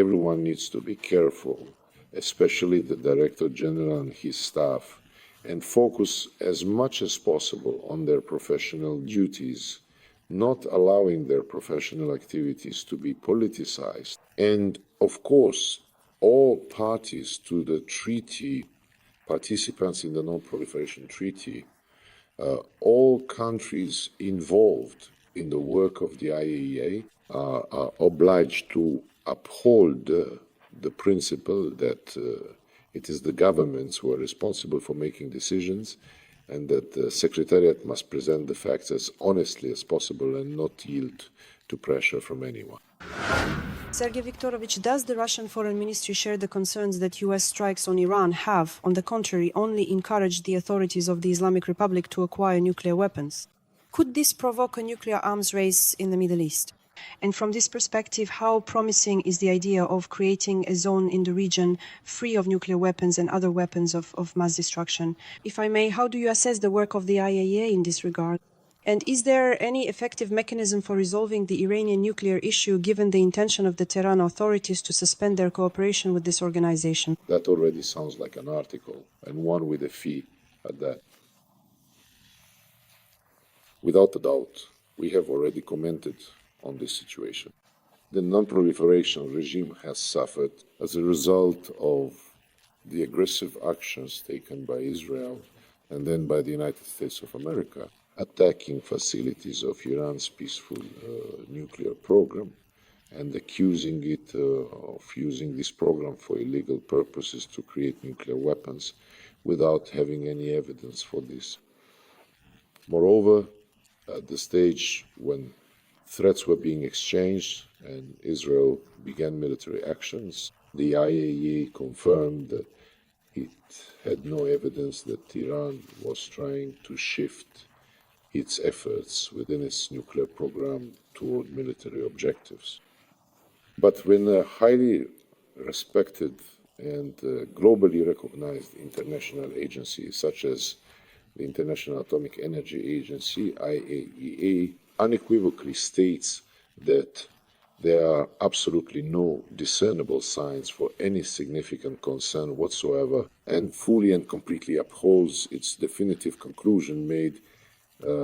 everyone needs to be careful, especially the Director General and his staff, and focus as much as possible on their professional duties, not allowing their professional activities to be politicized. And of course, all parties to the treaty, participants in the Non-Proliferation Treaty, all countries involved in the work of the IAEA are obliged to uphold the principle that it is the governments who are responsible for making decisions, and that the Secretariat must present the facts as honestly as possible and not yield to pressure from anyone. Sergey Viktorovich, does the Russian Foreign Ministry share the concerns that US strikes on Iran have, on the contrary, only encouraged the authorities of the Islamic Republic to acquire nuclear weapons? Could this provoke a nuclear arms race in the Middle East? And from this perspective, how promising is the idea of creating a zone in the region free of nuclear weapons and other weapons of mass destruction? If I may, how do you assess the work of the IAEA in this regard? And is there any effective mechanism for resolving the Iranian nuclear issue, given the intention of the Tehran authorities to suspend their cooperation with this organization? That already sounds like an article, and one with a fee at that. Without a doubt, we have already commented on this situation. The non-proliferation regime has suffered as a result of the aggressive actions taken by Israel and then by the United States of America, attacking facilities of Iran's peaceful nuclear program and accusing it of using this program for illegal purposes to create nuclear weapons without having any evidence for this. Moreover, at the stage when threats were being exchanged and Israel began military actions, the IAEA confirmed that it had no evidence that Iran was trying to shift its efforts within its nuclear program toward military objectives. But when a highly respected and globally recognized international agency such as the International Atomic Energy Agency, IAEA, unequivocally states that there are absolutely no discernible signs for any significant concern whatsoever, and fully and completely upholds its definitive conclusion made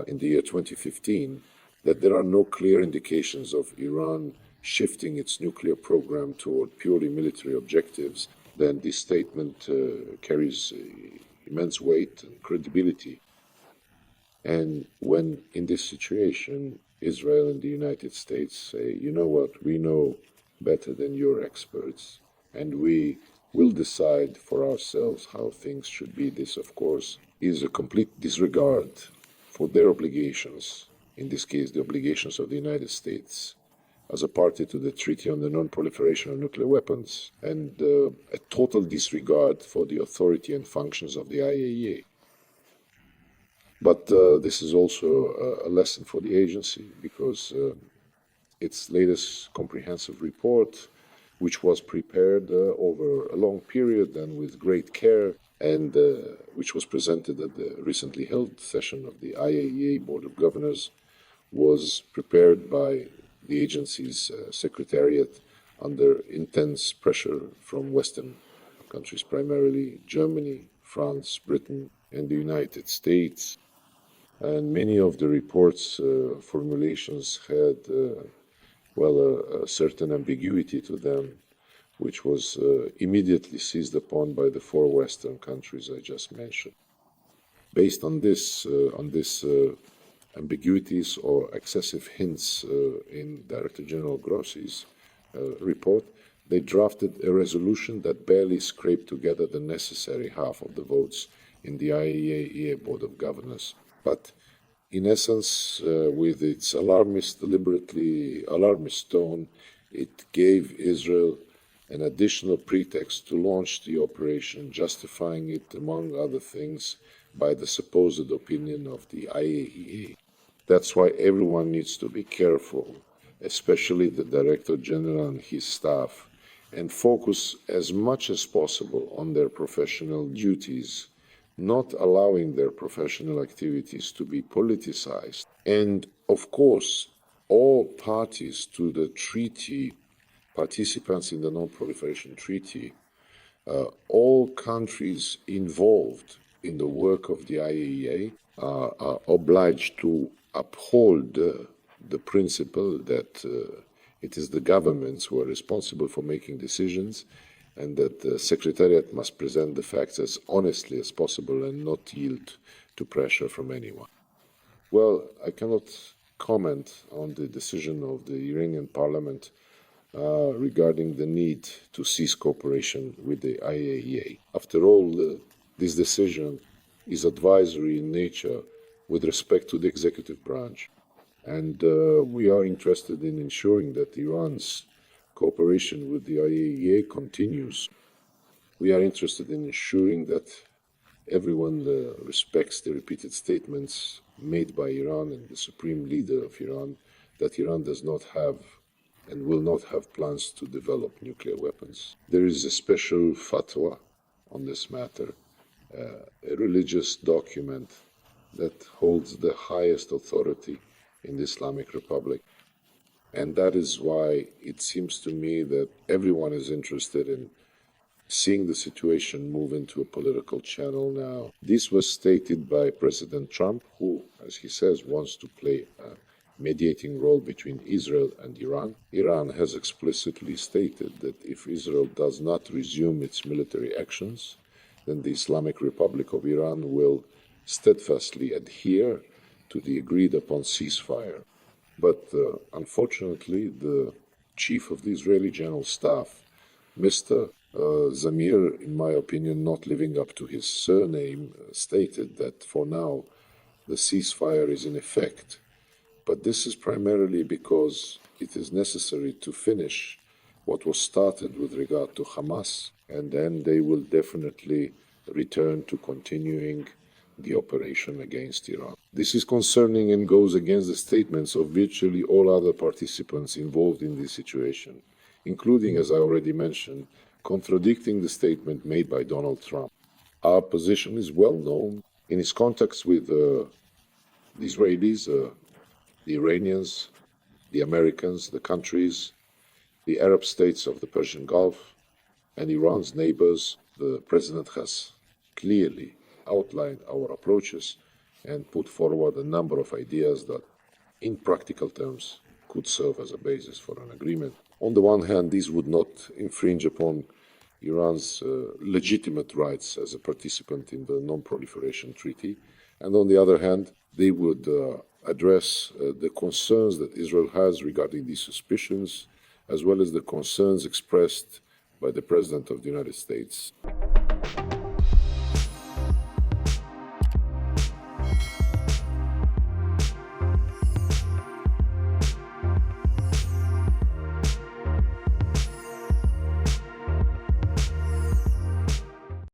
in the year 2015 that there are no clear indications of Iran shifting its nuclear program toward purely military objectives, then this statement carries immense weight and credibility. And when in this situation, Israel and the United States say, you know what, we know better than your experts, and we will decide for ourselves how things should be, this, of course, is a complete disregard for their obligations, in this case, the obligations of the United States as a party to the Treaty on the Non-Proliferation of Nuclear Weapons, and a total disregard for the authority and functions of the IAEA. But this is also a lesson for the agency, because its latest comprehensive report, which was prepared over a long period and with great care, and which was presented at the recently held session of the IAEA Board of Governors, was prepared by the agency's secretariat under intense pressure from Western countries, primarily Germany, France, Britain, and the United States. And many of the report's formulations had, a certain ambiguity to them, which was immediately seized upon by the four Western countries I just mentioned. Based on this ambiguities or excessive hints in Director General Grossi's report, they drafted a resolution that barely scraped together the necessary half of the votes in the IAEA Board of Governors. But in essence, with its deliberately alarmist tone, it gave Israel an additional pretext to launch the operation, justifying it, among other things, by the supposed opinion of the IAEA. That's why everyone needs to be careful, especially the Director General and his staff, and focus as much as possible on their professional duties, not allowing their professional activities to be politicized. And of course, all parties to the treaty, participants in the Non-Proliferation Treaty, all countries involved in the work of the IAEA are obliged to uphold the principle that it is the governments who are responsible for making decisions, and that the Secretariat must present the facts as honestly as possible and not yield to pressure from anyone. Well, I cannot comment on the decision of the Iranian parliament regarding the need to cease cooperation with the IAEA. After all, this decision is advisory in nature with respect to the executive branch, and we are interested in ensuring that Iran's cooperation with the IAEA continues. We are interested in ensuring that everyone respects the repeated statements made by Iran and the supreme leader of Iran that Iran does not have and will not have plans to develop nuclear weapons. There is a special fatwa on this matter, a religious document that holds the highest authority in the Islamic Republic. And that is why it seems to me that everyone is interested in seeing the situation move into a political channel now. This was stated by President Trump, who, as he says, wants to play a mediating role between Israel and Iran. Iran has explicitly stated that if Israel does not resume its military actions, then the Islamic Republic of Iran will steadfastly adhere to the agreed upon ceasefire. But unfortunately, the chief of the Israeli General Staff, Mr. Zamir, in my opinion, not living up to his surname, stated that for now the ceasefire is in effect. But this is primarily because it is necessary to finish what was started with regard to Hamas, and then they will definitely return to continuing the operation against Iran. This is concerning and goes against the statements of virtually all other participants involved in this situation, including, as I already mentioned, contradicting the statement made by Donald Trump. Our position is well known. In his contacts with the Israelis, the Iranians, the Americans, the countries, the Arab states of the Persian Gulf, and Iran's neighbors, the President has clearly outlined our approaches and put forward a number of ideas that, in practical terms, could serve as a basis for an agreement. On the one hand, these would not infringe upon Iran's legitimate rights as a participant in the Non-Proliferation Treaty, and on the other hand, they would address the concerns that Israel has regarding these suspicions, as well as the concerns expressed by the President of the United States.